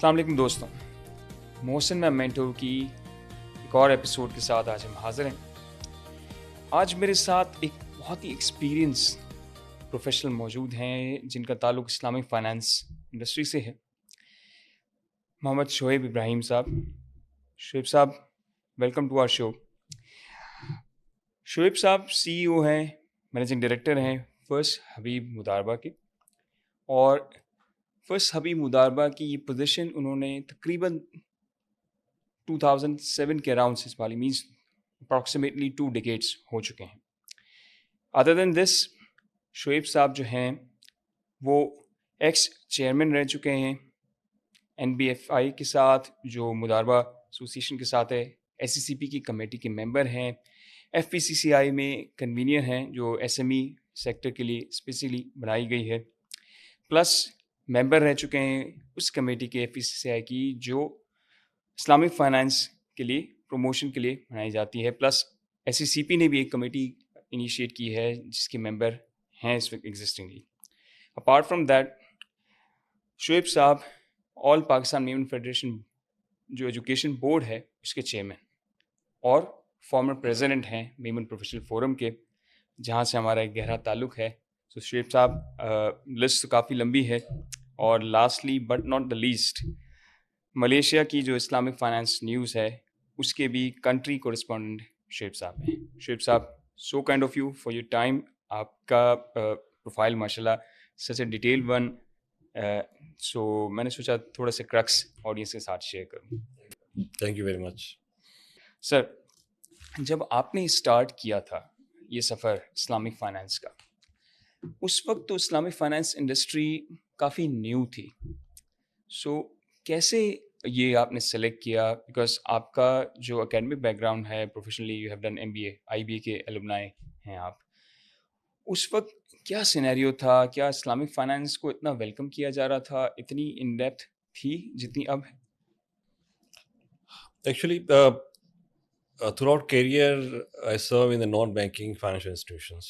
السلام علیکم دوستوں، محسن میں مینٹور کی ایک اور ایپیسوڈ کے ساتھ آج ہم حاضر ہیں۔ آج میرے ساتھ ایک بہت ہی ایکسپیرینس پروفیشنل موجود ہیں جن کا تعلق اسلامک فائنانس انڈسٹری سے ہے، محمد شعیب ابراہیم صاحب۔ شعیب صاحب، ویلکم ٹو آور شو۔ شعیب صاحب سی ای او ہیں، مینیجنگ ڈائریکٹر ہیں فرسٹ حبیب مداربہ کے، اور فرسٹ حبیب مداربہ کی یہ پوزیشن انہوں نے تقریباً 2007 کے اراؤنڈ سے والی مینس اپروکسیمیٹلی 2 ڈیکیڈس ہو چکے ہیں۔ ادر دین دس، شعیب صاحب جو ہیں وہ ایکس چیئرمین رہ چکے ہیں این بی ایف آئی کے ساتھ، جو مداربہ ایسوسیشن کے ساتھ ہے، ایس سی سی پی کی کمیٹی کے ممبر ہیں، ایف پی سی سی آئی میں کنوینئر ہیں جو ایس ایم ای سیکٹر کے لیے اسپیشلی بنائی گئی ہے، پلس ممبر رہ چکے ہیں اس کمیٹی کے ایف پی سی سی آئی کی جو اسلامک فائنانس کے لیے پروموشن کے لیے بنائی جاتی ہے، پلس ایس سی سی پی نے بھی ایک کمیٹی انیشیٹ کی ہے جس کے ممبر ہیں اس وقت ایگزسٹنگلی۔ اپارٹ فرام دیٹ، شعیب صاحب آل پاکستان میمن فیڈریشن جو ایجوکیشن بورڈ ہے اس کے چیئرمین اور فارمر پریزیڈنٹ ہیں میمن پروفیشنل فورم کے، جہاں سے ہمارا ایک گہرا تعلق ہے۔ تو شعیب صاحب، لسٹ کافی لمبی ہے، اور lastly but not the least, Malaysia کی جو اسلامک فائنانس نیوز ہے اس کے بھی کنٹری کورسپونڈنٹ شعیب صاحب ہیں۔ شعیب صاحب، so kind of you for your time. آپ کا پروفائل ماشاء اللہ سچ اے ڈیٹیل ون، سو میں نے سوچا تھوڑا سا کرکس آڈینس کے ساتھ شیئر کروں۔ تھینک یو ویری مچ سر، جب آپ نے اسٹارٹ کیا تھا یہ سفر اسلامک فائنانس کا، اس وقت تو اسلامک فائنانس انڈسٹری کافی نیو تھی، سو کیسے یہ آپ نے سلیکٹ کیا؟ بیکاز آپ کا جو اکیڈمک بیک گراؤنڈ ہے، professionally you have done M B A, I B A کے الومنائی ہیں آپ، اس وقت کیا سینیریو تھا؟ کیا اسلامک فائنانس کو اتنا ویلکم کیا جا رہا تھا؟ اتنی ان ڈیپتھ تھی جتنی اب ہے؟ ایکچولی تھرو آؤٹ کیریئر آئی سرو ان دا نان بینکنگ فائنینشیل انسٹیٹیوشنس.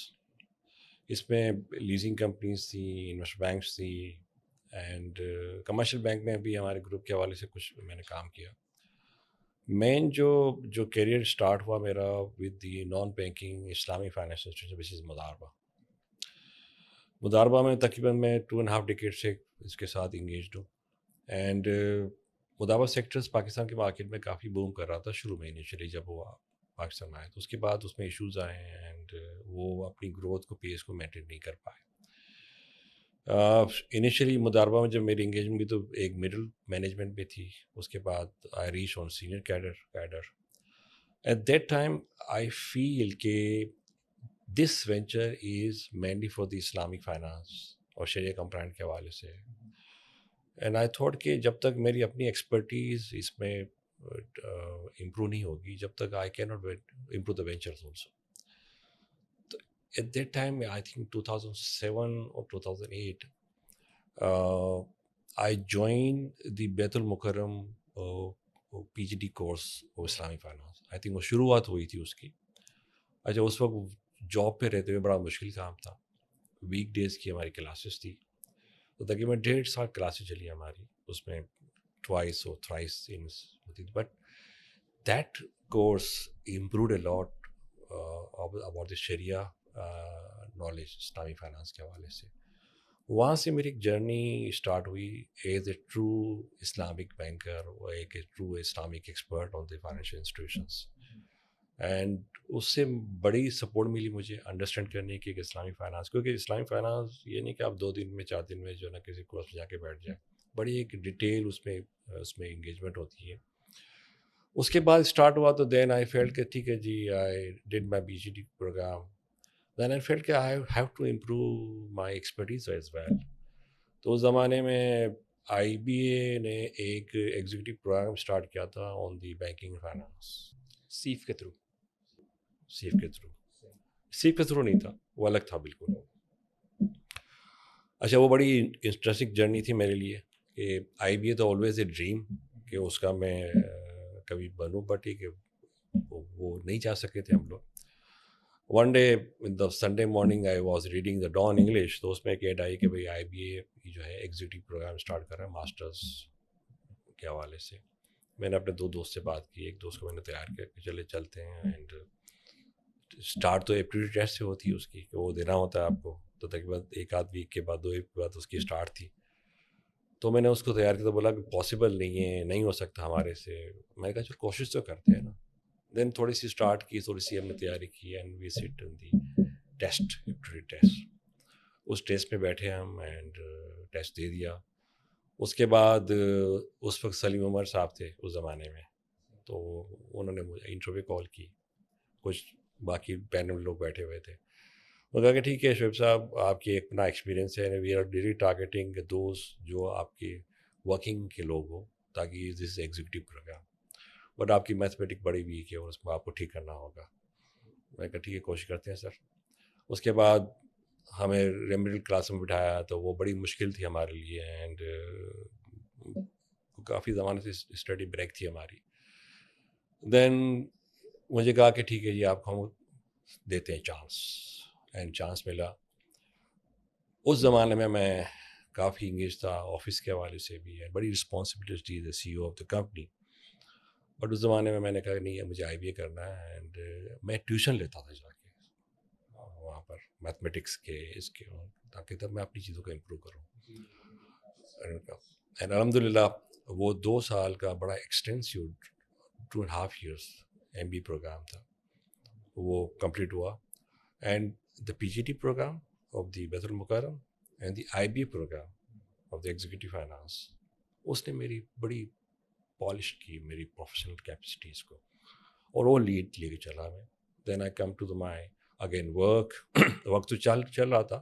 اس میں لیزنگ کمپنیز تھیں، انویسٹ بینکس تھی، اینڈ کمرشل بینک میں بھی ہمارے گروپ کے حوالے سے کچھ میں نے کام کیا. مین جو کیریئر اسٹارٹ ہوا میرا with the non banking Islamic financial institution which is مداربہ میں تقریباً میں 2.5 ڈیکیڈ سے اس کے ساتھ انگیجڈ ہوں. اینڈ مداربہ سیکٹرز پاکستان کے مارکیٹ میں کافی بوم کر رہا تھا شروع میں انیشلی جب وہ پاکستان میں آئے، تو اس کے بعد اس میں ایشوز آئے ہیں اینڈ وہ اپنی گروتھ کو پیس کو مینٹین نہیں کر پائے. انیشلی مداربہ میں جب میری انگیجمنٹ بھی تو ایک مڈل مینجمنٹ بھی تھی، اس کے بعد I reach on senior cadre. At that time I feel کہ this venture is mainly for the Islamic finance اور شریعہ کمپلائنٹ کے حوالے سے. اینڈ آئی تھاٹ کہ جب تک میری اپنی ایکسپرٹیز اس میں امپروو نہیں ہوگی، جب تک I can not improve the ventures also. تو at that time I think 2007 اور 2008 آئی جوائن دی بیت المکرم P G D course of Islamic finance. I think وہ شروعات ہوئی تھی اس کی. اچھا، اس وقت جاب پہ رہتے ہوئے بڑا مشکل کام تھا. ویک ڈیز کی ہماری کلاسز تھی، تو تقریباً 1.5 سال کلاسیں چلی ہماری، اس میں ٹوائس اور تھرائس ہوتی تھی. But that course improved a lot about the شریعہ نالج اسلامی فائنانس کے حوالے سے. وہاں سے میری ایک جرنی اسٹارٹ ہوئی as a true Islamic banker اور ایک true Islamic expert on the financial institutions. And اس سے بڑی سپورٹ ملی مجھے انڈرسٹینڈ کرنے کی کہ اسلامک فائنانس، کیونکہ اسلامک فائنانس یہ نہیں کہ آپ 2 دن میں 4 دن میں جو ہے نا کسی کورس میں جا کے بیٹھ جائیں، بڑی ایک ڈیٹیل اس میں انگیجمنٹ ہوتی ہے. اس کے بعد اسٹارٹ ہوا تو دین آئی فیلٹ کہ ٹھیک ہے جی، I did my B G D programme. Then I felt کہ I have to improve my expertise as well. تو اس زمانے میں آئی بی اے نے ایک ایگزیکٹو پروگرام اسٹارٹ کیا تھا آن دی بینکنگ فائنانس. سیف کے تھرو سیف کے تھرو نہیں تھا، وہ الگ تھا بالکل. اچھا، وہ بڑی انٹرسٹنگ جرنی تھی میرے لیے کہ آئی بی اے تو آلویز اے ڈریم کہ اس کا میں کبھی بنوں، بٹ کہ وہ نہیں جا سکے تھے ہم لوگ. One day the Sunday morning I was reading the Dawn English, تو اس میں ایک ایڈ آئی کہ بھائی آئی بی اے جو ہے ایگزیکٹو پروگرام اسٹارٹ کر رہا ہے، ماسٹرز کے حوالے سے میں نے اپنے 2 دوست سے بات کی. ایک دوست کو میں نے تیار کیا کہ چلتے ہیں. اینڈ اسٹارٹ تو ایپٹیٹیوڈ ٹیسٹ سے ہوتی ہے اس کی کہ وہ دینا ہوتا ہے آپ کو, تو تقریباً 1 آدھ ویک کے بعد 2 ویک کے بعد اس کی اسٹارٹ تھی. تو میں نے اس کو تیار کیا, تو بولا کہ پاسبل نہیں ہو سکتا ہمارے سے. میں نے کہا چلو کوشش تو کرتے ہیں نا. دین تھوڑی سی اسٹارٹ کی, تھوڑی سی ہم نے تیاری کی, اینڈ وی سٹ ان دی ٹیسٹ, ایپٹیٹیوڈ ٹیسٹ. اس ٹیسٹ میں بیٹھے ہم اینڈ ٹیسٹ دے دیا. اس کے بعد اس وقت سلیم عمر صاحب تھے اس زمانے میں, تو انہوں نے مجھے انٹرویو کال کی. کچھ باقی پینل لوگ بیٹھے ہوئے تھے. وہ کہا کہ ٹھیک ہے شعیب صاحب, آپ کی ایک اپنا ایکسپیرینس ہے, وی آر ڈیلی ٹارگیٹنگ دوست جو آپ کے ورکنگ کے لوگ ہوں, تاکہ دس ایگزیکٹو پروگرام, بٹ آپ کی میتھمیٹک بڑی ویک ہے اور اس میں آپ کو ٹھیک کرنا ہوگا. میں کہا ٹھیک ہے کوشش کرتے ہیں سر. اس کے بعد ہمیں ریمیڈیل کلاس میں بٹھایا, تو وہ بڑی مشکل تھی ہمارے لیے, اینڈ کافی زمانے سے اسٹڈی بریک تھی ہماری. دین مجھے کہا کہ ٹھیک ہے جی آپ کو ہم دیتے ہیں چانس, اینڈ چانس ملا. اس زمانے میں کافی انگیج تھا آفس کے حوالے سے بھی, ہے بڑی رسپانسبلٹی تھی C O of the company. But اس زمانے میں نے کہا نہیں ہے مجھے IBA کرنا ہے, اینڈ میں ٹیوشن لیتا تھا جا کے وہاں پر میتھمیٹکس کے اس کے, تاکہ تب میں اپنی چیزوں کو امپروو کروں. اینڈ الحمد للہ وہ 2 سال کا بڑا ایکسٹینسیو 2.5 years MBA پروگرام تھا, وہ کمپلیٹ ہوا. And the PGT programme of the بیت المکرم and the IBA programme of the executive finance, اس نے میری بڑی پالش کی میری پروفیشنل کیپیسٹیز کو, اور وہ لیڈ لے کے چلا میں. Then I come to the my again work. وقت تو چل رہا تھا.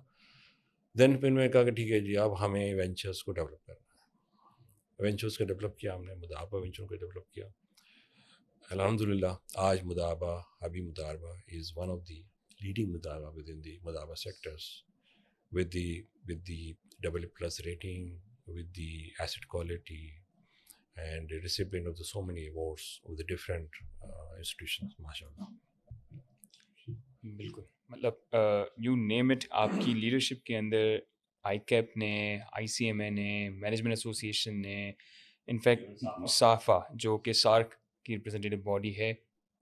دین پھر میں نے کہا کہ ٹھیک ہے جی اب ہمیں وینچرس کو ڈیولپ کرنا ہے. وینچرس کو ڈیولپ کیا ہم نے, مداربہ وینچر کو ڈیولپ کیا. الحمد للہ آج مداربہ, ابھی مداربہ is one of the leading مداربہ ود ان دی مداربہ sectors, with the AA+ rating, with the asset quality, and a recipient of so many awards of the different institutions, mashallah. بالکل, مطلب یو نیم اٹ, آپ کی leadership کے اندر ICAP نے, ICMA نے, management association نے, in fact صافا جو کہ سارک کی ریپرزنٹیٹیو باڈی ہے,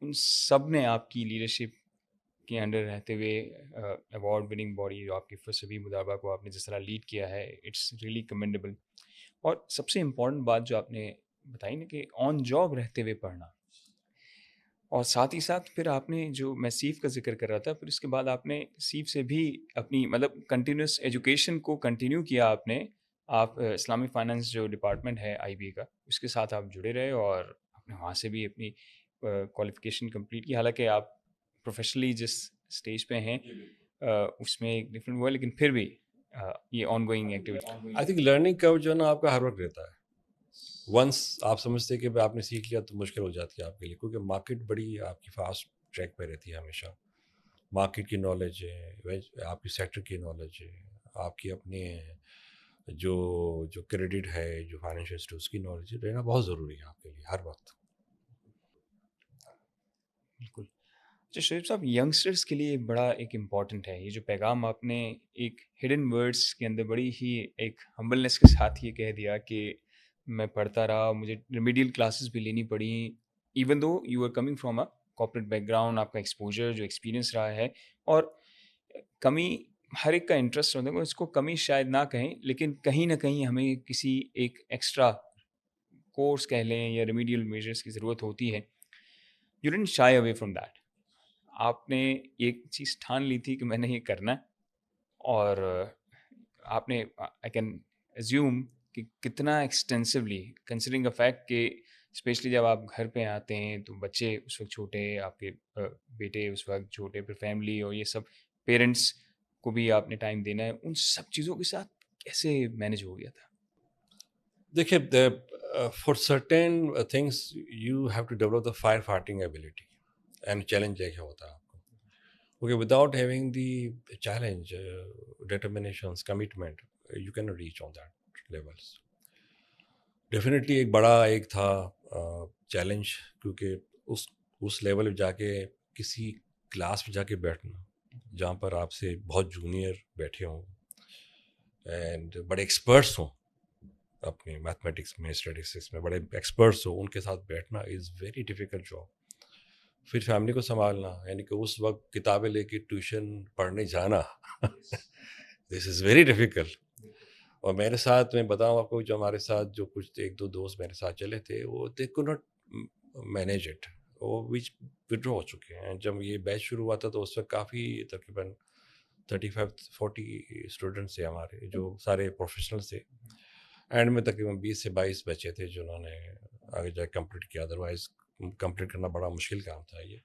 ان سب نے آپ کی لیڈرشپ کے انڈر رہتے ہوئے ایوارڈ وننگ باڈی جو آپ کی فلسفی مداربہ کو آپ نے جس طرح لیڈ کیا ہے, اٹس ریئلی کمینڈیبل. اور سب سے امپورٹنٹ بات جو آپ نے بتائی نا کہ آن جاب رہتے ہوئے پڑھنا, اور ساتھ ہی ساتھ پھر آپ نے جو میں سیف کا ذکر کر رہا تھا, پھر اس کے بعد آپ نے سیف سے بھی اپنی مطلب کنٹینیوس ایجوکیشن کو کنٹینیو کیا آپ نے. آپ اسلامی فائنانس جو ڈپارٹمنٹ ہے IBA کا, اس کے ساتھ آپ جڑے رہے اور آپ نے وہاں سے بھی اپنی کوالیفیکیشن کمپلیٹ کی. حالانکہ آپ پروفیشنلی جس اسٹیج پہ ہیں اس میں ایک ڈفرینٹ ہوا, لیکن پھر بھی یہ on going activity. I think learning curve جو ہے نا آپ کا ہر وقت رہتا ہے. ونس آپ سمجھتے ہیں کہ آپ نے سیکھ لیا تو مشکل ہو جاتی ہے آپ کے لیے, کیونکہ مارکیٹ بڑی آپ کی فاسٹ ٹریک پہ رہتی ہے ہمیشہ. مارکیٹ کی نالج ہے, آپ کی سیکٹر کی نالج ہے, آپ کی اپنے جو کریڈٹ ہے, جو فائنینشیل انسٹیٹیوٹس کی نالج ہے, رہنا بہت ضروری ہے آپ کے لیے ہر وقت. بالکل. اچھا شعیب صاحب, ینگسٹرس کے لیے بڑا ایک امپورٹنٹ ہے یہ جو پیغام آپ نے ایک ہڈن ورڈس کے اندر بڑی ہی ایک ہمبلنس کے ساتھ یہ کہہ دیا کہ میں پڑھتا رہا, مجھے ریمیڈیل کلاسز بھی لینی پڑی, even though you are coming from a corporate background, آپ کا ایکسپوجر جو ایکسپیرینس رہا ہے, اور کمی ہر ایک کا انٹرسٹ ہوتا ہے, اس کو کمی شاید نہ کہیں, لیکن کہیں نہ کہیں ہمیں کسی ایک ایکسٹرا کورس کہہ لیں یا ریمیڈیل میجرس کی ضرورت ہوتی ہے. You didn't shy away from that. آپ نے ایک چیز ٹھان لی تھی کہ میں نے یہ کرنا ہے, اور آپ نے آئی کین ایزیوم کہ کتنا ایکسٹینسولی کنسیڈرنگ دا فیکٹ کہ اسپیشلی جب آپ گھر پہ آتے ہیں تو بچے اس وقت چھوٹے, آپ کے بیٹے اس وقت چھوٹے, پھر فیملی اور یہ سب پیرنٹس کو بھی آپ نے ٹائم دینا ہے, ان سب چیزوں کے ساتھ کیسے مینیج ہو گیا تھا؟ دیکھیے, for certain things you have to develop the fire fighting ability, and challenge کیا ہوتا ہے آپ کو, کیونکہ without having the challenge, determinations, commitment, you can not reach on that levels. Definitely ایک بڑا ایک تھا چیلنج, کیونکہ اس لیول پہ جا کے کسی کلاس میں جا کے بیٹھنا جہاں پر آپ سے بہت جونیئر بیٹھے ہوں اینڈ بڑے ایکسپرٹس ہوں, اپنے میتھمیٹکس میں اسٹیٹسٹکس میں بڑے ایکسپرٹس ہو، ان کے ساتھ بیٹھنا از ویری ڈیفیکلٹ جاب. پھر فیملی کو سنبھالنا، یعنی کہ اس وقت کتابیں لے کے ٹیوشن پڑھنے جانا دس از ویری ڈیفیکلٹ. اور میرے ساتھ میں بتاؤں آپ کو، جو ہمارے ساتھ جو کچھ ایک دو دوست میرے ساتھ چلے تھے، وہ they could not manage it, وہ وچ وڈرا ہو چکے ہیں. جب یہ بیچ شروع ہوا تھا تو اس وقت کافی تقریباً 35-40 اسٹوڈنٹس تھے ہمارے، جو سارے پروفیشنلس تھے. اینڈ میں تقریباً 20 سے 22 بچے تھے جنہوں نے آگے جا کے کمپلیٹ کیا، ادروائز کمپلیٹ کرنا بڑا مشکل کام تھا یہ.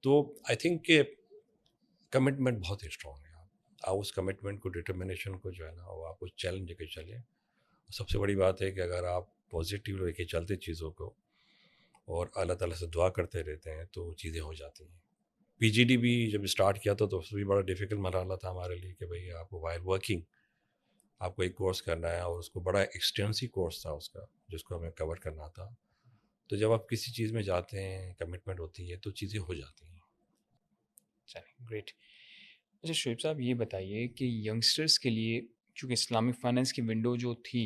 تو آئی تھنک کہ کمٹمنٹ بہت ہی اسٹرانگ ہے. آپ اس کمٹمنٹ کو، ڈٹرمنیشن کو جو ہے نا، وہ آپ کو چیلنج لے کے چلیں. سب سے بڑی بات ہے کہ اگر آپ پازیٹیو لے کے چلتے چیزوں کو اور اللہ تعالیٰ سے دعا کرتے رہتے ہیں تو چیزیں ہو جاتی ہیں. پی جی ڈی بھی جب اسٹارٹ کیا تھا تو اس بھی بڑا ڈیفیکلٹ مرحلہ تھا ہمارے لیے کہ بھئی آپ کو وائل ورکنگ آپ کو ایک کورس کرنا ہے، اور اس کو بڑا ایکسٹینسو کورس تھا اس کا، جس کو ہمیں کور کرنا تھا. تو جب آپ کسی چیز میں جاتے ہیں، کمٹمنٹ ہوتی ہے تو چیزیں ہو جاتی ہیں. چلیں گریٹ. اچھا شعیب صاحب یہ بتائیے کہ ینگسٹرس کے لیے چونکہ اسلامک فائنینس کی ونڈو جو تھی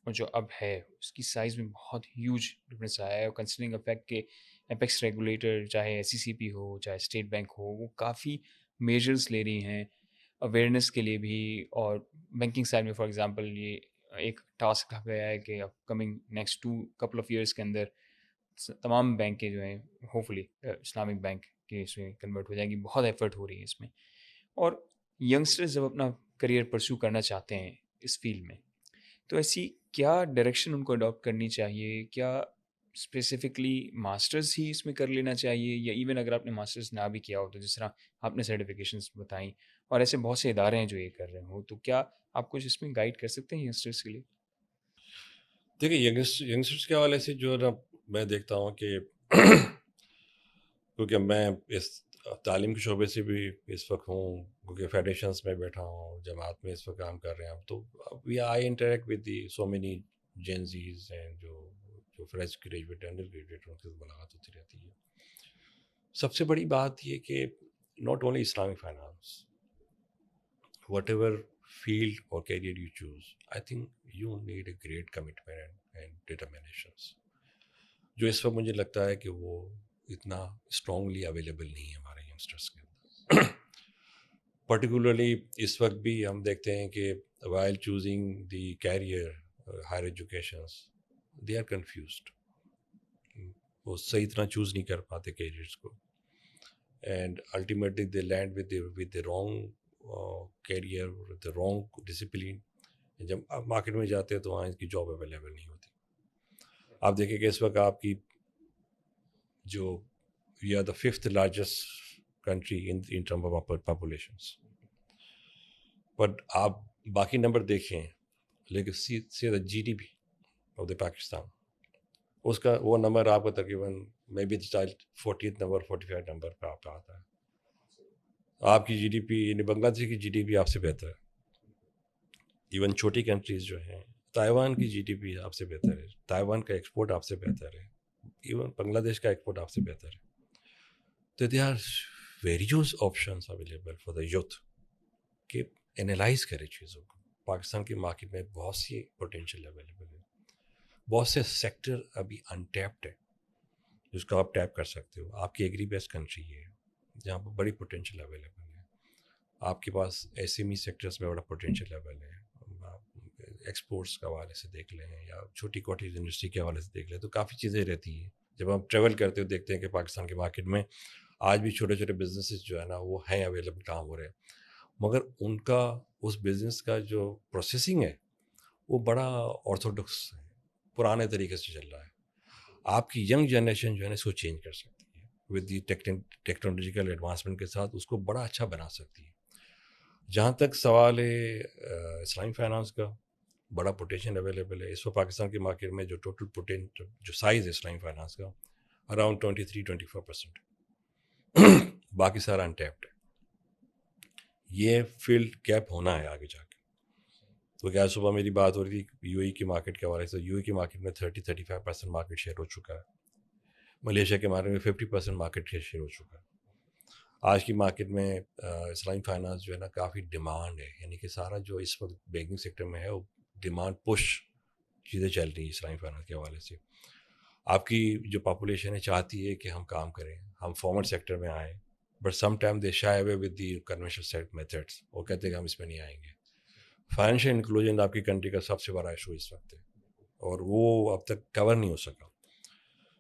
اور جو اب ہے اس کی سائز میں بہت ہیوج ڈفرینس آیا ہے، اور کنسیڈرنگ افیکٹ کہ اپیکس ریگولیٹر چاہے ایس سی سی پی ہو چاہے اسٹیٹ بینک ہو، وہ کافی میجرز لے رہی ہیں اویئرنیس کے لیے بھی. اور بینکنگ سائڈ میں فار ایگزامپل یہ ایک ٹاسک رکھا گیا ہے کہ اپ coming next 2 couple of years کے اندر تمام بینکیں جو ہیں ہوپفلی اسلامک بینک کے اس میں کنورٹ ہو جائیں گی. بہت ایفرٹ ہو رہی ہے اس میں. اور ینگسٹرز جب اپنا کریئر پرسو کرنا چاہتے ہیں اس فیلڈ میں، تو ایسی کیا ڈائریکشن ان کو اڈاپٹ کرنی چاہیے؟ کیا اسپیسیفکلی ماسٹرز ہی اس میں کر لینا چاہیے، یا ایون اگر آپ نے ماسٹرز نہ بھی کیا ہو تو جس طرح آپ نے سرٹیفکیشنز بتائیں، اور ایسے بہت سے ادارے ہیں جو یہ کر رہے ہوں، تو کیا آپ کچھ اس میں گائیڈ کر سکتے ہیں ینگسٹرز کے لیے؟ دیکھیے ینگسٹرس کے حوالے سے جو ہے نا، میں دیکھتا ہوں کہ کیونکہ میں اس تعلیم کے شعبے سے بھی اس وقت ہوں، کیونکہ فیڈریشنس میں بیٹھا ہوں، جماعت میں اس وقت کام کر رہے ہیں. تو we I interact with the so many Gen Zs and جو فریش گریجویٹ انڈر گریجویٹ ان سے ملاقات ہوتی رہتی ہے. سب سے بڑی بات یہ کہ not only Islamic finance, what ever field or career you choose, I think you need a great commitment and determinations, جو اس وقت مجھے لگتا ہے کہ وہ اتنا اسٹرانگلی اویلیبل نہیں ہے ہمارے ینگسٹرس کے اندر. پرٹیکولرلی اس وقت بھی ہم دیکھتے ہیں کہ while choosing the career, higher educations, they are confused. وہ صحیح طرح چوز نہیں کر پاتے کیریئرس کو، and ultimately they land with the wrong career, the wrong discipline. جب آپ مارکیٹ میں جاتے ہیں تو وہاں اس کی جاب اویلیبل نہیں ہوتی. آپ دیکھیں کہ اس وقت آپ کی جو we are the 5th largest country in terms of populations، but آپ باقی نمبر دیکھیں، لیکن see the G D P of the Pakistan, اس کا وہ نمبر آپ کا تقریباً may be 40th number 45 number پہ آپ کا آتا ہے. آپ کی جی ڈی پی، یعنی بنگلہ دیش کی جی ڈی پی آپ سے بہتر ہے. ایون چھوٹی کنٹریز جو ہیں، تائیوان کی جی ڈی پی آپ سے بہتر ہے، تائیوان کا ایکسپورٹ آپ سے بہتر ہے، ایون بنگلہ دیش کا ایکسپورٹ آپ سے بہتر ہے. تو they are various options available for the youth کہ انالائز کرے چیزوں کو. پاکستان کی مارکیٹ میں بہت سی پوٹینشیل اویلیبل ہے، بہت سے سیکٹر ابھی انٹیپڈ ہے جس کو آپ ٹیپ کر سکتے ہو. آپ کی ایگری بیسڈ کنٹری ہے جہاں پر بڑی پوٹینشیل اویلیبل ہے. آپ کے پاس ایس ایم ای سیکٹرس میں بڑا پوٹینشیل اویلیبل ہے. ایکسپورٹس کے حوالے سے دیکھ لیں یا چھوٹی کوٹیج انڈسٹری کے حوالے سے دیکھ لیں، تو کافی چیزیں رہتی ہیں. جب ہم ٹریول کرتے ہو دیکھتے ہیں کہ پاکستان کے مارکیٹ میں آج بھی چھوٹے چھوٹے بزنسز جو ہے نا وہ ہیں اویلیبل، کام ہو رہے ہیں، مگر ان کا اس بزنس کا جو پروسیسنگ ہے وہ بڑا آرتھوڈکس ہے، پرانے طریقے سے چل رہا ہے. آپ کی ینگ جنریشن جو ہے نا اس کو چینج کر سکتی ہے ود دی ٹیکنالوجیکل ایڈوانسمنٹ کے ساتھ، اس کو بڑا اچھا بنا سکتی ہے. جہاں تک سوال ہے اسلامی فائنانس کا، بڑا پوٹینشیل اویلیبل ہے اس وقت پاکستان کی مارکیٹ میں. جو ٹوٹل جو سائز ہے اسلامی فائنانس کا اراؤنڈ 23-24%، باقی سارا انٹیپڈ ہے. یہ فیلڈ گیپ ہونا ہے آگے جا کے. تو کیا صبح میری بات ہو رہی تھی یو اے کی مارکیٹ کے حوالے سے، یو اے کی مارکیٹ میں 30-35% مارکیٹ شیئر ہو چکا ہے. ملیشیا کے مارکیٹ میں 50% مارکیٹ شیئر ہو چکا ہے. آج کی مارکیٹ میں اسلامی فائنانس جو ہے نا کافی ڈیمانڈ ہے، یعنی کہ سارا جو اس وقت بینکنگ سیکٹر میں ہے وہ ڈیمانڈ پش چیزیں چل رہی ہیں اسلامی فائنانس کے حوالے سے. آپ کی جو پاپولیشن ہے چاہتی ہے کہ ہم کام کریں, ہم فارمل سیکٹر میں آئیں, but some time they shy away with the conventional methods. وہ کہتے ہیں کہ ہم اس میں نہیں آئیں گے. فائنینشیل انکلوژن آپ کی کنٹری کا سب سے بڑا ایشو اس وقت ہے, اور وہ اب تک کور نہیں ہو سکا.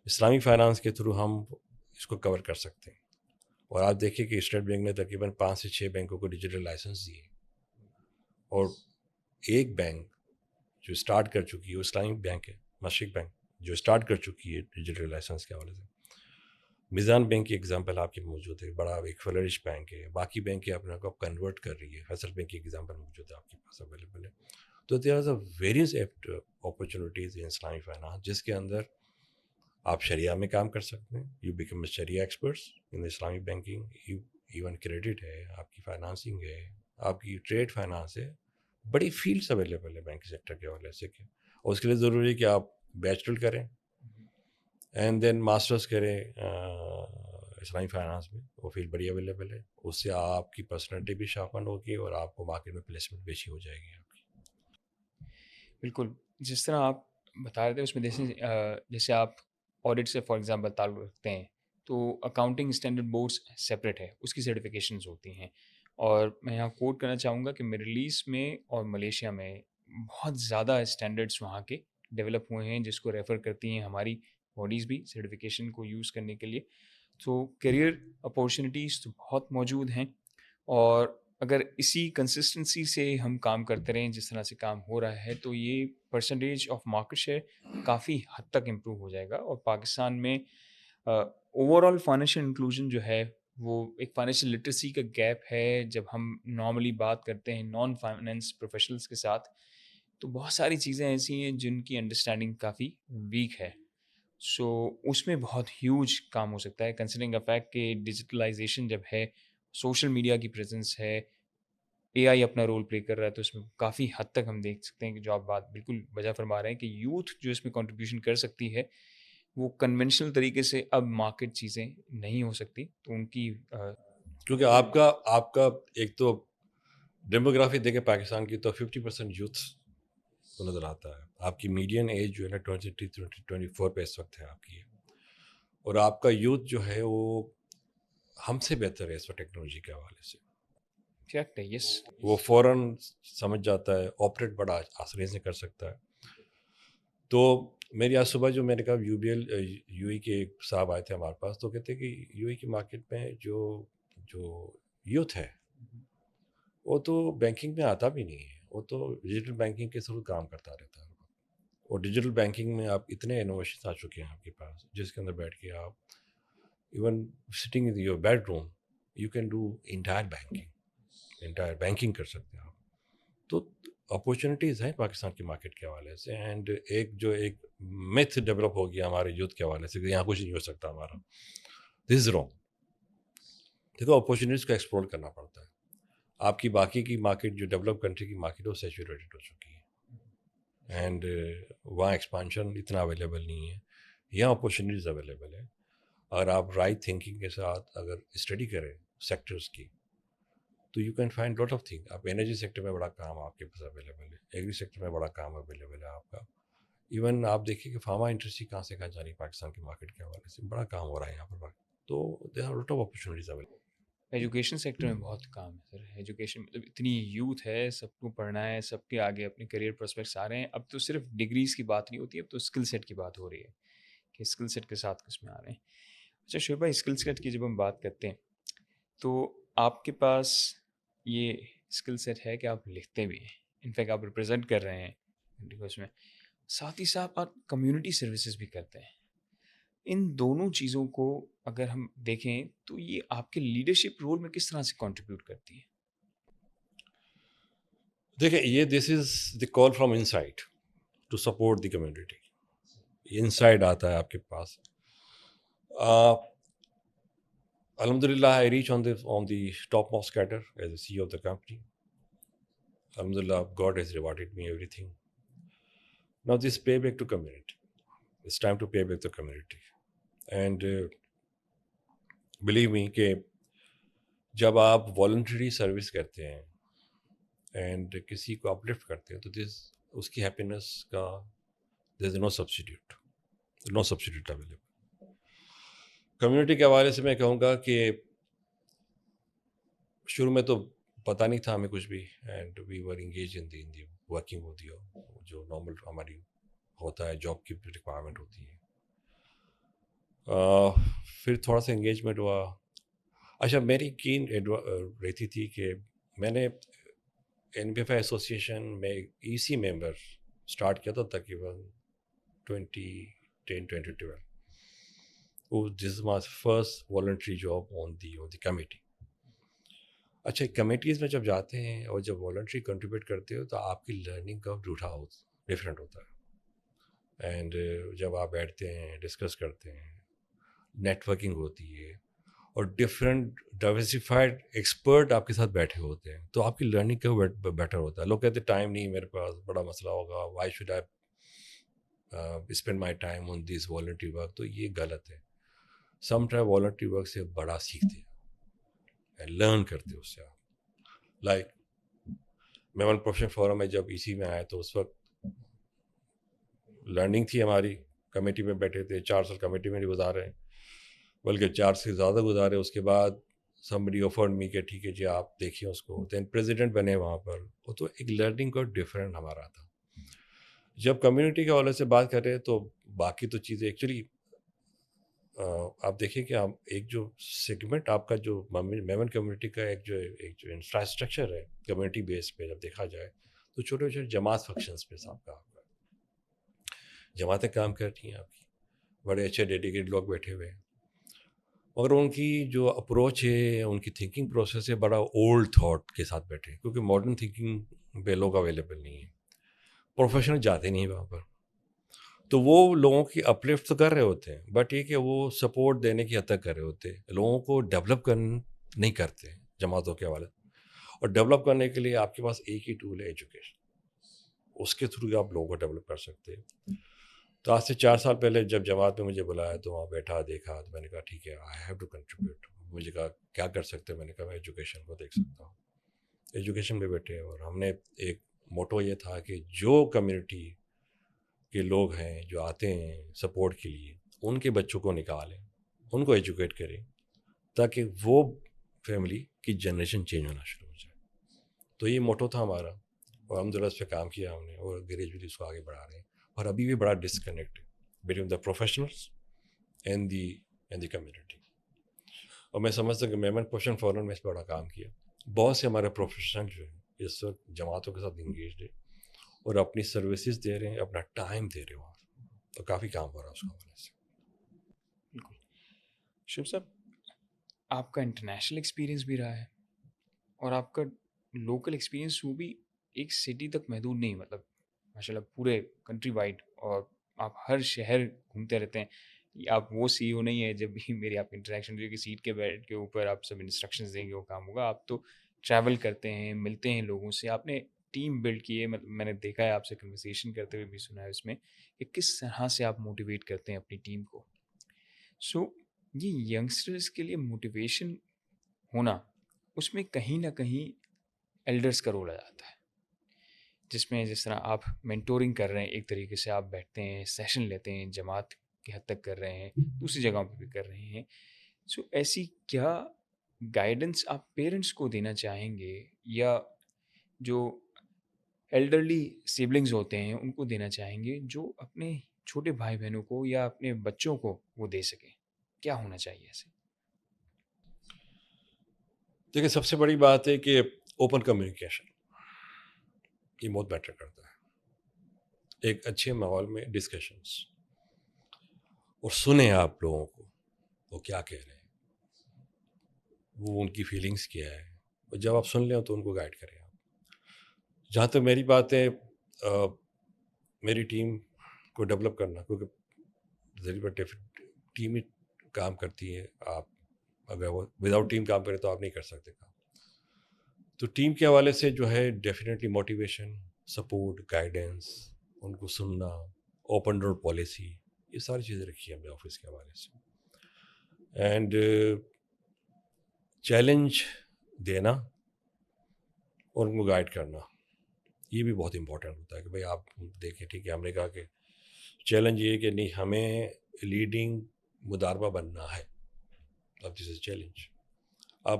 اسلامی فائنانس کے تھرو ہم اس کو کور کر سکتے ہیں. اور آپ دیکھیے کہ اسٹیٹ بینک نے تقریباً 5 سے 6 بینکوں کو ڈیجیٹل لائسنس دیے, اور ایک بینک جو اسٹارٹ کر چکی ہے وہ اسلامی بینک ہے, مشرق بینک, جو اسٹارٹ کر چکی ہے ڈیجیٹل لائسنس کے حوالے سے. میزان بینک کی ایگزامپل آپ کے موجود ہے, بڑا ایک فلرش بینک ہے. باقی بینک اپنے کو کنورٹ کر رہی ہے. فیصل بینک کی ایگزامپل موجود ہے آپ کے پاس اویلیبل ہے. تو دیر آر ویریس اپرچونیٹیز ان اسلامی فائنانس, جس کے اندر آپ شریعہ میں کام کر سکتے ہیں. You become a Shariah experts ان اسلامی بینکنگ. ایون کریڈٹ ہے, آپ کی فائنانسنگ ہے, آپ کی ٹریڈ فائنانس ہے. بڑی فیلڈس اویلیبل ہے بینک سیکٹر کے حوالے سے. اور اس کے لیے ضروری ہے کہ آپ بیچلر کریں اینڈ دین ماسٹرس کریں اسلامی فائنانس میں. وہ فیلڈ بڑی اویلیبل ہے. اس سے آپ کی پرسنالٹی بھی شارپن ہوگی اور آپ کو مارکیٹ میں پلیسمنٹ بھی اچھی ہو جائے گی آپ کی. بالکل جس طرح آپ بتا رہے تھے اس میں جیسے آپ آڈٹ سے فار ایگزامپل تعلق رکھتے ہیں تو اکاؤنٹنگ اسٹینڈرڈ بورڈس سپریٹ ہے, اس کی سرٹیفکیشنز ہوتی ہیں. اور میں یہاں کوٹ کرنا چاہوں گا کہ مڈل ایسٹ میں اور ملیشیا میں بہت زیادہ اسٹینڈرڈس وہاں کے ڈیولپ ہوئے ہیں, جس کو ریفر کرتی ہیں ہماری باڈیز بھی سرٹیفکیشن کو یوز کرنے کے لیے. تو کیریئر اپورچونیٹیز تو بہت موجود ہیں, اور اگر اسی کنسسٹنسی سے ہم کام کرتے رہیں جس طرح سے کام ہو رہا ہے تو یہ پرسنٹیج آف مارکیٹ شیئر کافی حد تک امپروو ہو جائے گا. اور پاکستان میں اوور آل فائنینشیل انکلوژن جو ہے وہ ایک فائنینشیل لٹریسی کا گیپ ہے. جب ہم نارملی بات کرتے ہیں نان فائنینس پروفیشنلس کے ساتھ تو بہت ساری چیزیں ایسی ہیں جن کی انڈرسٹینڈنگ کافی ویک ہے. سو اس میں بہت ہیوج کام ہو سکتا ہے, کنسیڈرنگ دا فیکٹ کہ ڈیجیٹلائزیشن جب ہے, سوشل میڈیا کی پریزنس ہے, اے آئی اپنا رول پلے کر رہا ہے, تو اس میں کافی حد تک ہم دیکھ سکتے ہیں کہ جو آپ بات بالکل وجہ فرما رہے ہیں کہ یوتھ جو اس میں کنٹریبیوشن کر سکتی ہے وہ کنونشنل طریقے سے اب مارکیٹ چیزیں نہیں ہو سکتی. تو ان کی کیونکہ آپ کا ایک تو ڈیموگرافی دیکھے پاکستان کی تو 50% یوتھ کو نظر آتا ہے. آپ کی میڈین ایج جو ہے نا 24 پہ اس وقت ہے آپ کی, اور آپ کا یوتھ جو ہے وہ ہم سے بہتر ہے اس وقت ٹیکنالوجی کے حوالے سے. فیکٹ ہے, یس. وہ فوراً سمجھ جاتا ہے, آپریٹ بڑا آسانی سے کر سکتا ہے. تو میری آج صبح جو میں نے کہا یو اے کے ایک صاحب آئے تھے ہمارے پاس, تو کہتے ہیں کہ یو اے کی مارکیٹ میں جو یوتھ ہے وہ تو بینکنگ میں آتا بھی نہیں ہے, وہ تو ڈیجیٹل بینکنگ کے تھرو کام کرتا رہتا ہے. اور ڈیجیٹل بینکنگ میں آپ اتنے انوویشن آ چکے ہیں آپ کے پاس, جس کے اندر بیٹھ کے آپ even sitting in your bedroom you can do entire banking کر سکتے ہیں آپ. تو اپورچونیٹیز ہیں پاکستان کی مارکیٹ کے حوالے سے. اینڈ ایک میتھ ڈیولپ ہو گیا ہمارے یوتھ کے حوالے سے کہ یہاں کچھ نہیں ہو سکتا ہمارا. دس از رانگ. دیکھو اپورچونیٹیز کو ایکسپلور کرنا پڑتا ہے. آپ کی باقی کی مارکیٹ جو ڈیولپ کنٹری کی مارکیٹ وہ سیچوریٹڈ ہو چکی ہے, اینڈ وہاں ایکسپانشن اتنا اویلیبل نہیں ہے. یہاں اپورچونیٹیز اویلیبل ہے. اگر آپ رائٹ تھنکنگ کے ساتھ اگر اسٹڈی کریں سیکٹرز کی تو you can find lot of thing. آپ انرجی سیکٹر میں بڑا کام آپ کے پاس اویلیبل ہے, ایگری سیکٹر میں بڑا کام اویلیبل ہے آپ کا. ایون آپ دیکھیے کہ فارما انڈسٹری کہاں سے کہاں جا رہی ہے پاکستان کی مارکیٹ کے حوالے سے, بڑا کام ہو رہا ہے یہاں پر. تو there are lot of opportunities available. Education sector میں بہت کام ہے سر. ایجوکیشن مطلب اتنی یوتھ ہے, سب کو پڑھنا ہے, سب کے آگے اپنے کریئر پروسپیکٹس آ رہے ہیں. اب تو صرف ڈگریز کی بات نہیں ہوتی, اب تو اسکل سیٹ کی بات ہو رہی ہے کہ اسکل سیٹ کے ساتھ کس میں آ رہے ہیں. اچھا شعیب بھائی, اسکل سیٹ کی جب ہم بات کرتے ہیں تو آپ کے پاس یہ اسکل سیٹ ہے کہ آپ لکھتے بھی ہیں, انفیکٹ آپ ریپرزینٹ کر رہے ہیں اس میں, ساتھ ہی ساتھ آپ کمیونٹی سروسز بھی کرتے ہیں. ان دونوں چیزوں کو اگر ہم دیکھیں تو یہ آپ کے لیڈرشپ رول میں کس طرح سے کنٹریبیوٹ کرتی ہے؟ دیکھیں یہ this is the call from inside to support the community. Inside آتا ہے آپ کے پاس. الحمد للہ I reach on the topmost cadre as a C of the company. الحمد للہ God has rewarded me everything. Now this pay back to community. It's time to pay back to community. And believe me کہ جب آپ voluntary service کرتے ہیں and کسی کو uplift کرتے ہیں تو اس کی ہیپینس کا دیر از نو سبسٹیٹیوٹ اویلیبل. کمیونٹی کے حوالے سے میں کہوں گا کہ شروع میں تو پتہ نہیں تھا ہمیں کچھ بھی, and we were engage in the working ہوتی ہے جو نارمل ہماری ہوتا ہے, جاب کی ریکوائرمنٹ ہوتی ہے. پھر تھوڑا سا انگیجمنٹ ہوا. اچھا, میری کین رہتی تھی کہ میں نے N B F I association میں ای سی ممبر اسٹارٹ کیا تھا تقریباً 2010-2012. This my first volunteer job on the committee. اچھا, کمیٹیز میں جب جاتے ہیں اور جب والنٹری کنٹریبیوٹ کرتے ہو تو آپ کی لرننگ کا ڈفرینٹ ہوتا ہے. اینڈ جب آپ بیٹھتے ہیں, ڈسکس کرتے ہیں, نیٹ ورکنگ ہوتی ہے, اور ڈفرینٹ ڈائیورسفائڈ ایکسپرٹ آپ کے ساتھ بیٹھے ہوتے ہیں, تو آپ کی لرننگ کا بیٹر ہوتا ہے. لوگ کہتے ہیں ٹائم نہیں میرے پاس, بڑا مسئلہ ہوگا, why should I spend my time on this voluntary work. تو یہ غلط ہے. سم ٹائم والنٹری ورک سے بڑا سیکھتے ہیں, لرن کرتے اس سے آپ. لائک میمن پروفیشنل فورم میں جب اسی میں آیا تو اس وقت لرننگ تھی ہماری, کمیٹی میں بیٹھے تھے, 4 سال کمیٹی میں گزارے, بلکہ 4 سے زیادہ گزارے. اس کے بعد somebody offered me کہ ٹھیک ہے جی آپ دیکھیے اس کو, دین پریزیڈنٹ بنے وہاں پر. وہ تو ایک لرننگ کا ڈفرینٹ ہمارا تھا. جب کمیونٹی کے حوالے سے بات کریں تو باقی تو چیزیں ایکچولی آپ دیکھیں کہ آپ ایک جو سیگمنٹ آپ کا جو میمن کمیونٹی کا ایک جو انفراسٹرکچر ہے کمیونٹی بیس پہ جب دیکھا جائے تو چھوٹے چھوٹے جماعت فنکشنز پہ صاحب کا جماعتیں کام کرتی ہیں آپ کی, بڑے اچھے ڈیڈیکیٹڈ لوگ بیٹھے ہوئے ہیں, مگر ان کی جو اپروچ ہے, ان کی تھنکنگ پروسیس ہے, بڑا اولڈ تھاٹ کے ساتھ بیٹھے ہیں, کیونکہ ماڈرن تھنکنگ پہ لوگ اویلیبل نہیں ہیں, پروفیشنل جاتے نہیں وہاں پر. تو وہ لوگوں کی اپلفٹ تو کر رہے ہوتے ہیں, بٹ یہ کہ وہ سپورٹ دینے کی حد تک کر رہے ہوتے ہیں, لوگوں کو ڈیولپ نہیں کرتے جماعتوں کے حوالے. اور ڈیولپ کرنے کے لیے آپ کے پاس ایک ہی ٹول ہے, ایجوکیشن. اس کے تھرو آپ لوگوں کو ڈیولپ کر سکتے ہیں. تو آج سے 4 سال پہلے جب جماعت میں مجھے بلایا تو وہاں بیٹھا دیکھا تو میں نے کہا ٹھیک ہے, آئی ہیو ٹو کنٹریبیوٹ. مجھے کہا کیا کر سکتے ہیں, میں نے کہا میں ایجوکیشن کو دیکھ سکتا ہوں. ایجوکیشن پہ بیٹھے, اور ہم نے ایک موٹو یہ تھا کہ جو کمیونٹی کے لوگ ہیں جو آتے ہیں سپورٹ کے لیے, ان کے بچوں کو نکالیں, ان کو ایجوکیٹ کریں, تاکہ وہ فیملی کی جنریشن چینج ہونا شروع ہو جائے. تو یہ موٹو تھا ہمارا, اور الحمدللہ اس پہ کام کیا ہم نے, اور گریجولی اس کو آگے بڑھا رہے ہیں. اور ابھی بھی بڑا ڈسکنیکٹ ہے between the professionals and the community. اور میں سمجھتا ہوں کہ میمن پروفیشنل فورم میں اس پہ بڑا کام کیا. بہت سے ہمارے پروفیشنل جو ہیں اس وقت جماعتوں کے ساتھ انگیجڈ ہے اور اپنی سروسز دے رہے ہیں, اپنا ٹائم دے رہے ہیں وہاں, تو کافی کام ہو رہا ہے اس کے حوالے سے. بالکل. شبھ صاحب, آپ کا انٹرنیشنل ایکسپیرینس بھی رہا ہے, اور آپ کا لوکل ایکسپیرینس وہ بھی ایک سٹی تک محدود نہیں, مطلب ماشاء اللہ پورے کنٹری وائڈ, اور آپ ہر شہر گھومتے رہتے ہیں. آپ وہ سی او نہیں ہے جب بھی میری آپ انٹریکشن ہوئی کہ سیٹ کے بیٹھ کے اوپر آپ سب انسٹرکشنز دیں گے وہ کام ہوگا. آپ تو ٹریول کرتے ہیں, ملتے ہیں لوگوں سے, آپ نے ٹیم بلڈ کی ہے. مطلب میں نے دیکھا ہے آپ سے کنورسیشن کرتے ہوئے بھی سنا ہے اس میں کہ کس طرح سے آپ موٹیویٹ کرتے ہیں اپنی ٹیم کو. سو یہ ینگسٹرز کے لیے موٹیویشن ہونا, اس میں کہیں نہ کہیں ایلڈرز کا رول آ جاتا ہے, جس طرح آپ مینٹورنگ کر رہے ہیں, ایک طریقے سے آپ بیٹھتے ہیں, سیشن لیتے ہیں, جماعت کی حد تک کر رہے ہیں, دوسری جگہوں پہ بھی کر رہے ہیں. سو ایسی کیا گائیڈنس آپ پیرنٹس کو دینا چاہیں گے, یا جو ایلڈرلی سبلنگز ہوتے ہیں ان کو دینا چاہیں گے, جو اپنے چھوٹے بھائی بہنوں کو یا اپنے بچوں کو وہ دے سکیں؟ کیا ہونا چاہیے ایسے؟ دیکھیں, سب سے بڑی بات ہے کہ اوپن کمیونیکیشن یہ بہت بیٹر کرتا ہے. ایک اچھے ماحول میں ڈسکشنس, اور سنیں آپ لوگوں کو وہ کیا کہہ رہے ہیں, وہ ان کی فیلنگس کیا ہے, اور جب آپ سن لیں تو ان کو گائیڈ کریں آپ. جہاں تک میری بات ہے, میری ٹیم کو ڈیولپ کرنا, کیونکہ ضرور ٹیم ہی کام کرتی ہے, آپ اگر وہ وداؤٹ ٹیم کام کریں تو آپ نہیں کر سکتے کام. تو ٹیم کے حوالے سے جو ہے ڈیفینیٹلی موٹیویشن, سپورٹ, گائیڈنس, ان کو سننا, اوپن ڈور پالیسی, یہ ساری چیزیں رکھی ہیں ہم نے آفس کے حوالے سے. اینڈ چیلنج دینا اور ان کو گائیڈ کرنا, یہ بھی بہت امپورٹنٹ ہوتا ہے کہ بھائی آپ دیکھیں ٹھیک ہے, ہم نے کہا کہ چیلنج یہ ہے کہ نہیں ہمیں لیڈنگ مداربہ بننا ہے. اب دس از چیلنج. اب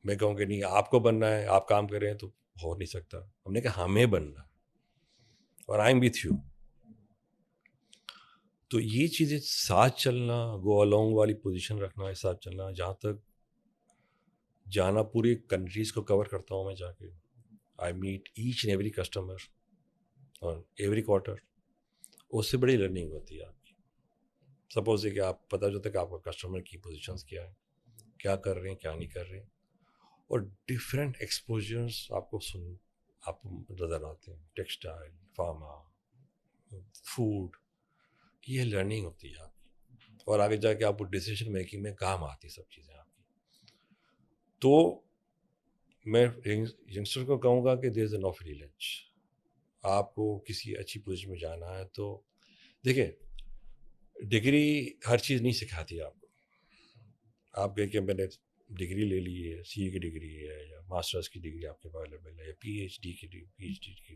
میں کہوں کہ نہیں آپ کو بننا ہے, آپ کام کر رہے ہیں تو ہو نہیں سکتا. ہم نے کہا ہمیں بننا ہے اور آئی ایم وتھ یو. تو یہ چیزیں ساتھ چلنا, گو along والی پوزیشن رکھنا, ساتھ چلنا. جہاں تک جانا پوری کنٹریز کو کور کرتا ہوں میں جا کے, I meet each and every customer اور ایوری کوارٹر. اس سے بڑی لرننگ ہوتی ہے آپ کی. سپوز ہے کہ آپ پتہ چلتا ہے کہ آپ کا کسٹمر کی پوزیشنس کیا ہے, کیا کر رہے ہیں, کیا نہیں کر رہے ہیں, اور ڈفرینٹ ایکسپوجرس آپ کو نظر آتے ہیں. ٹیکسٹائل, فارما, فوڈ, یہ لرننگ ہوتی ہے آپ کی, اور آگے جا کے آپ کو ڈیسیجن میکنگ میں کام آتی سب چیزیں آپ کی. تو میں ینگسٹر کو کہوں گا کہ دیر از اے نو فری لنچ. آپ کو کسی اچھی پوزیشن میں جانا ہے تو دیکھیں ڈگری ہر چیز نہیں سکھاتی آپ کو. آپ کہیں کہ میں نے ڈگری لے لی ہے, سی اے کی ڈگری ہے یا ماسٹرس کی ڈگری آپ کے اویلیبل ہے یا پی ایچ ڈی کی,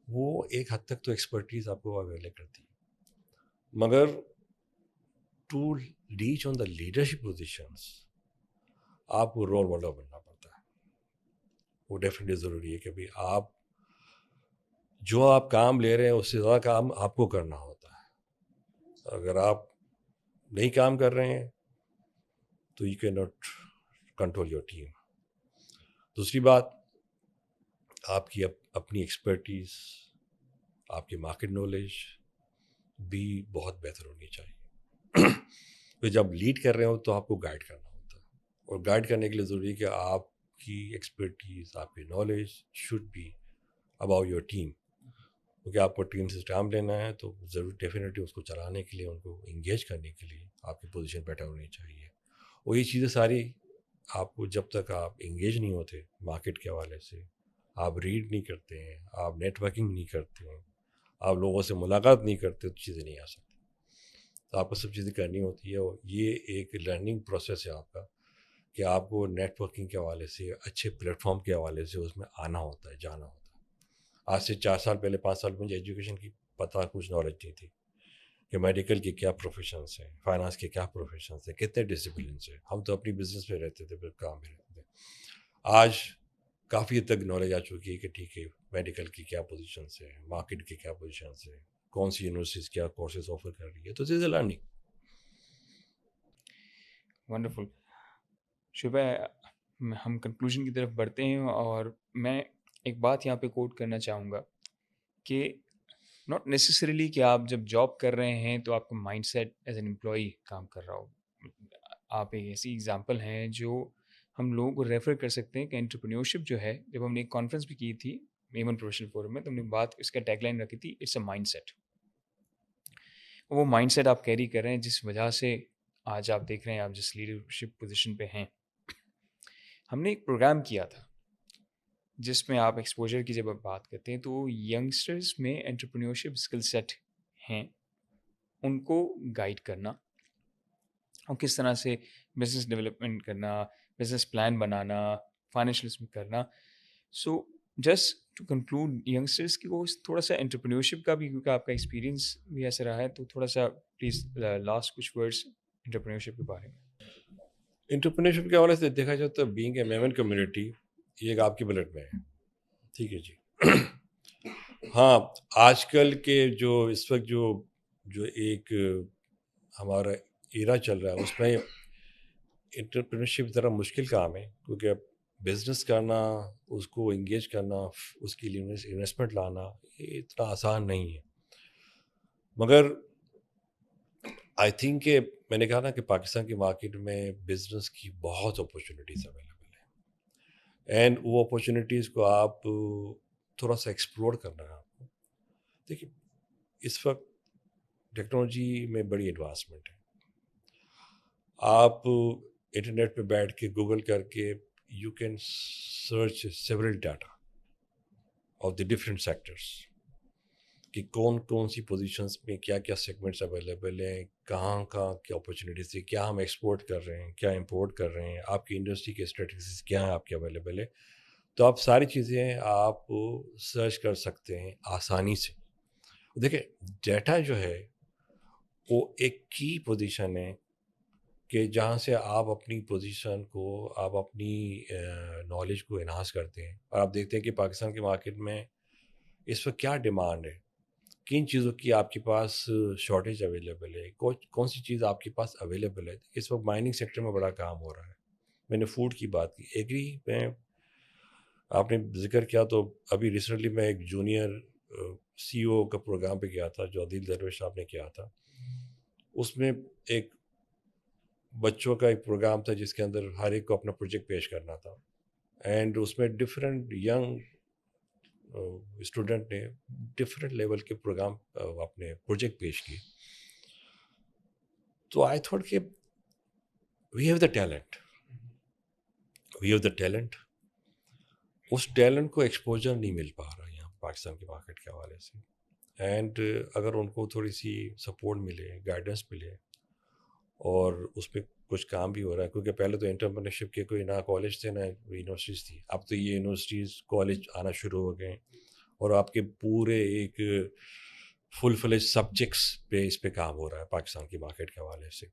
وہ ایک حد تک تو ایکسپرٹیز آپ کو اویلیبل کرتی ہے. مگر to reach on the leadership positions آپ کو رول ماڈل بننا پڑتا ہے. وہ ڈیفینیٹلی ضروری ہے کہ بھائی آپ جو آپ کام لے رہے ہیں اس سے زیادہ کام آپ کو کرنا ہوتا ہے. اگر آپ نہیں کام کر رہے ہیں تو you can not control your team. دوسری بات, آپ کی اپنی ایکسپرٹیز, آپ کی مارکیٹ نالج بھی بہت بہتر ہونی چاہیے. تو جب لیڈ کر رہے ہو تو آپ کو گائیڈ کرنا ہوتا ہے, اور گائیڈ کرنے کے لیے ضروری ہے کہ آپ کی ایکسپرٹیز, آپ کی knowledge should be about your team. کیونکہ آپ کو ٹیم سے ٹائم لینا ہے تو ضرور ڈیفینیٹلی اس کو چلانے کے لیے, ان کو انگیج کرنے کے لیے آپ کی پوزیشن بیٹر ہونی چاہیے. اور یہ چیزیں ساری آپ کو جب تک آپ انگیج نہیں ہوتے مارکیٹ کے حوالے سے, آپ ریڈ نہیں کرتے ہیں, آپ نیٹ ورکنگ نہیں کرتے ہیں, آپ لوگوں سے ملاقات نہیں کرتے, تو چیزیں نہیں آ سکتی. تو آپ کو سب چیزیں کرنی ہوتی ہے, اور یہ ایک لرننگ پروسیس ہے آپ کا کہ آپ کو نیٹ ورکنگ کے حوالے سے, اچھے پلیٹ فارم کے حوالے سے اس میں آنا ہوتا ہے, جانا ہوتا ہے. آج سے 4 سال پہلے 5 سال مجھے ایجوکیشن کی پتہ کچھ نالج نہیں تھی کہ میڈیکل کے کیا پروفیشنس ہیں, فائنانس کے کیا پروفیشنس ہیں, کتنے ڈسپلنس ہیں. ہم تو اپنی بزنس میں رہتے تھے, پھر کام میں رہتے تھے. آج کافی حد تک نالج آ چکی ہے کہ ٹھیک ہے میڈیکل کی کیا پوزیشنس ہیں, مارکیٹ کی کیا پوزیشنس ہیں, کون سی یونیورسٹیز کیا کورسز آفر کر رہی ہے. تو دس از لرننگ. ونڈرفل. شبہ ہم کنکلوژن کی طرف بڑھتے ہیں, اور میں ایک بات یہاں پہ کوٹ کرنا چاہوں گا کہ ناٹ نیسسریلی کہ آپ جب جاب کر رہے ہیں تو آپ کا mindset as an employee کام کر رہا ہو. آپ ایک ایسی اگزامپل ہیں جو ہم لوگوں کو ریفر کر سکتے ہیں کہ انٹرپرینیورشپ جو ہے, جب ہم نے ایک کانفرنس بھی کی تھی ایون پروفیشنل فورم میں, تو ہم نے بات اس کا ٹیگ لائن رکھی تھی, اٹس اے مائنڈ سیٹ. وہ مائنڈ سیٹ آپ کیری کر رہے ہیں جس وجہ سے آج آپ دیکھ رہے ہیں آپ جس لیڈرشپ پوزیشن پہ ہیں. ہم نے ایک پروگرام کیا تھا جس میں آپ ایکسپوجر کی جب آپ بات کرتے ہیں تو ینگسٹرز میں انٹرپرینیورشپ اسکل سیٹ ہیں, ان کو گائیڈ کرنا اور کس طرح سے بزنس ڈیولپمنٹ کرنا, بزنس پلان بنانا, فائنینشیلس میں کرنا. So just to conclude youngsters کی وہ تھوڑا سا انٹرپرینیورشپ کا بھی, کیونکہ آپ کا ایکسپیرینس بھی ایسا رہا ہے, تو تھوڑا سا پلیز لاسٹ کچھ ورڈس انٹرپرینیورشپ کے بارے میں. انٹرپرینیورشپ کے حوالے سے دیکھا جائے تو بینگ اے میمن کمیونٹی یہ ایک آپ کی بلڈ میں ہے. ٹھیک ہے جی. ہاں آج کل کے جو اس وقت جو ایک ہمارا ایرا چل رہا ہے اس میں انٹرپرینورشپ ذرا مشکل کام ہے, کیونکہ بزنس کرنا, اس کو انگیج کرنا, اس کے لیے انویسٹمنٹ لانا, یہ اتنا آسان نہیں ہے. مگر آئی تھنک کہ میں نے کہا نا کہ پاکستان کی مارکیٹ میں بزنس کی بہت اپرچونیٹیز اویلیبل ہیں, اینڈ وہ اپرچونیٹیز کو آپ تھوڑا سا ایکسپلور کرنا ہے آپ کو. دیکھیے اس وقت ٹیکنالوجی میں بڑی ایڈوانسمنٹ ہے. آپ انٹرنیٹ پہ بیٹھ کے گوگل کر کے you can search several data of the different sectors کہ کون سی پوزیشنس میں کیا کیا سیگمنٹس اویلیبل ہیں, کہاں کیا اپرچونیٹیز ہے, کیا ہم ایکسپورٹ کر رہے ہیں, کیا امپورٹ کر رہے ہیں, آپ کی انڈسٹری کے اسٹریٹجیز کیا ہیں آپ کے اویلیبل ہے. تو آپ ساری چیزیں آپ سرچ کر سکتے ہیں آسانی سے. دیکھیں ڈیٹا جو ہے وہ ایک کی پوزیشن ہے کہ جہاں سے آپ اپنی پوزیشن کو آپ اپنی نالج کو انہانس کرتے ہیں. اور آپ دیکھتے ہیں کہ پاکستان کے مارکیٹ میں اس وقت کیا ڈیمانڈ ہے, کن چیزوں کی آپ کے پاس شارٹیج اویلیبل ہے, کون سی چیز آپ کے پاس اویلیبل ہے. اس وقت مائننگ سیکٹر میں بڑا کام ہو رہا ہے. میں نے فوڈ کی بات کی, ایگری میں آپ نے ذکر کیا تو ابھی ریسنٹلی میں ایک جونیئر سی او کا پروگرام پہ گیا تھا جو عادل درویش صاحب نے کیا تھا. اس میں ایک بچوں کا ایک پروگرام تھا جس کے اندر ہر ایک کو اپنا پروجیکٹ پیش کرنا تھا, اینڈ اس میں ڈفرینٹ ینگ اسٹوڈنٹ نے ڈفرینٹ لیول کے پروگرام اپنے پروجیکٹ پیش کیے. تو آئی تھاٹ کہ وی ہیو دا ٹیلنٹ, اس ٹیلنٹ کو ایکسپوجر نہیں مل پا رہا یہاں پاکستان کے مارکیٹ کے حوالے سے. اینڈ اگر ان کو تھوڑی سی سپورٹ ملے, گائیڈنس ملے, اور اس پہ کچھ کام بھی ہو رہا ہے, کیونکہ پہلے تو انٹرپرینرشپ کے کوئی نہ کالج تھے نہ یونیورسٹیز تھی. اب تو یہ یونیورسٹیز کالج آنا شروع ہو گئے ہیں, اور آپ کے پورے ایک فل فلیج سبجیکٹس پہ اس پہ کام ہو رہا ہے پاکستان کی مارکیٹ کے حوالے سے.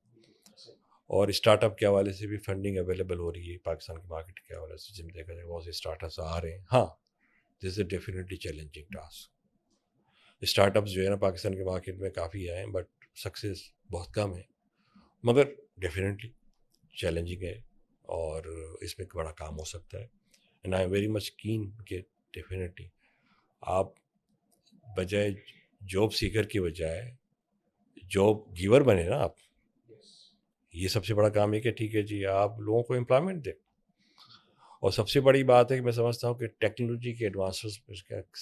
اور اسٹارٹ اپ کے حوالے سے بھی فنڈنگ اویلیبل ہو رہی ہے پاکستان کی مارکیٹ کے حوالے سے. جن دیکھا جائے بہت سے اسٹارٹ اپس آ رہے ہیں. ہاں this is definitely challenging task. Startups جو ہے نا پاکستان کے مارکیٹ میں کافی آئے ہیں, بٹ سکسیز بہت کم ہے, مگر ڈیفینیٹلی چیلنجنگ ہے, اور اس میں بڑا کام ہو سکتا ہے. And I am very much can کہ ڈیفینیٹلی آپ بجائے جاب سیکر کی بجائے جاب گیور بنے نا آپ. یہ سب سے بڑا کام ہے کہ ٹھیک ہے جی آپ لوگوں کو امپلائمنٹ دیں. اور سب سے بڑی بات ہے کہ میں سمجھتا ہوں کہ ٹیکنالوجی کے ایڈوانسز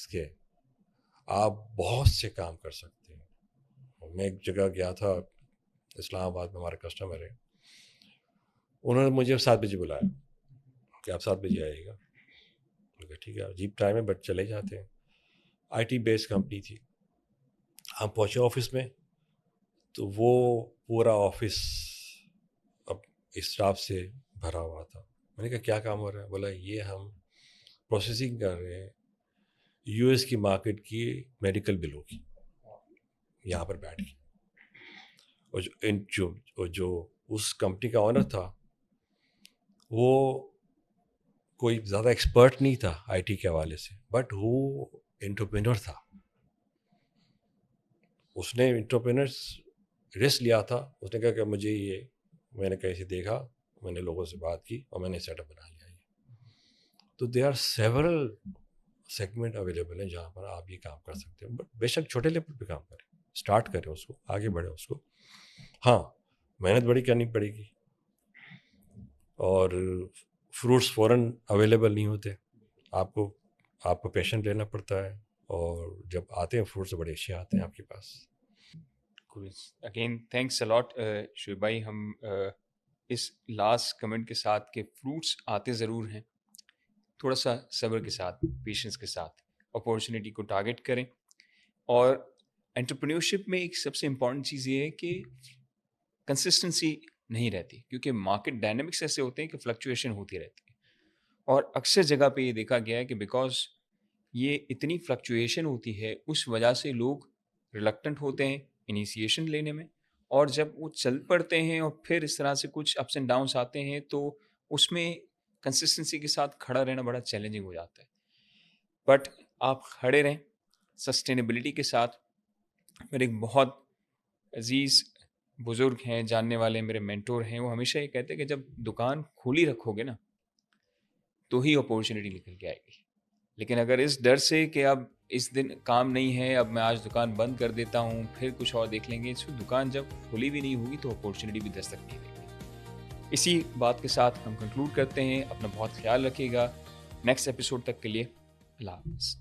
کے آپ بہت سے کام کر سکتے ہیں. میں ایک جگہ گیا تھا اسلام آباد میں, ہمارے کسٹمر ہے, انہوں نے مجھے 7 بجے بلایا کہ آپ 7 بجے آئیے گا. ٹھیک ہے عجیب ٹائم ہے بٹ چلے جاتے ہیں. آئی ٹی بیس کمپنی تھی. ہم پہنچے آفس میں تو وہ پورا آفس اب اسٹاف سے بھرا ہوا تھا. میں نے کہا کیا کام ہو رہا ہے؟ بولا یہ ہم پروسیسنگ کر رہے ہیں یو ایس کی مارکیٹ کی میڈیکل بلوں کی, یہاں پر بیٹھ کے. اور جو اس کمپنی کا آنر تھا وہ کوئی زیادہ ایکسپرٹ نہیں تھا آئی ٹی کے حوالے سے, بٹ وہ انٹرپرینور تھا. اس نے انٹرپرینرس رسک لیا تھا. اس نے کہا کہ مجھے یہ, میں نے کہیں سے دیکھا, میں نے لوگوں سے بات کی اور میں نے سیٹ اپ بنا لیا. تو they are several segment available ہیں جہاں پر آپ یہ کام کر سکتے ہیں. بٹ بے شک چھوٹے لیول پہ کام کریں, اسٹارٹ کریں, اس کو آگے بڑھیں اس کو. ہاں محنت بڑی کرنی پڑے گی, اور فروٹس فوراً اویلیبل نہیں ہوتے. آپ کو پیشنٹ لینا پڑتا ہے, اور جب آتے ہیں فروٹس بڑے اچھے آتے ہیں آپ کے پاس. اگین تھینکس الاٹ شعیب بھائی. ہم اس لاسٹ کمنٹ کے ساتھ کہ فروٹس آتے ضرور ہیں, تھوڑا سا صبر کے ساتھ, پیشنس کے ساتھ اپورچونیٹی کو ٹارگٹ کریں. اور انٹرپرینیورشپ میں ایک سب سے امپورٹنٹ چیز یہ ہے کہ کنسسٹنسی نہیں رہتی, کیونکہ مارکیٹ ڈائنامکس ایسے ہوتے ہیں کہ فلکچویشن ہوتی رہتی ہے. اور اکثر جگہ پہ یہ دیکھا گیا ہے کہ بیکاز یہ اتنی فلکچویشن ہوتی ہے اس وجہ سے لوگ ریلکٹنٹ ہوتے ہیں انیسیشن لینے میں, اور جب وہ چل پڑتے ہیں اور پھر اس طرح سے کچھ اپس اینڈ ڈاؤنس آتے ہیں تو اس میں کنسسٹنسی کے ساتھ کھڑا رہنا بڑا چیلنجنگ ہو جاتا ہے. بٹ آپ کھڑے رہیں سسٹینیبلٹی کے ساتھ. میرے ایک بہت عزیز بزرگ ہیں, جاننے والے میرے مینٹور ہیں, وہ ہمیشہ یہ کہتے ہیں کہ جب دکان کھلی رکھو گے نا تو ہی اپورچونیٹی نکل کے آئے گی. لیکن اگر اس ڈر سے کہ اب اس دن کام نہیں ہے, اب میں آج دکان بند کر دیتا ہوں, پھر کچھ اور دیکھ لیں گے, اس دکان جب کھلی بھی نہیں ہوگی تو اپورچونیٹی بھی دستک نہیں دے گی. اسی بات کے ساتھ ہم کنکلوڈ کرتے ہیں. اپنا بہت خیال رکھیے گا. نیکسٹ ایپیسوڈ تک کے لیے اللہ حافظ.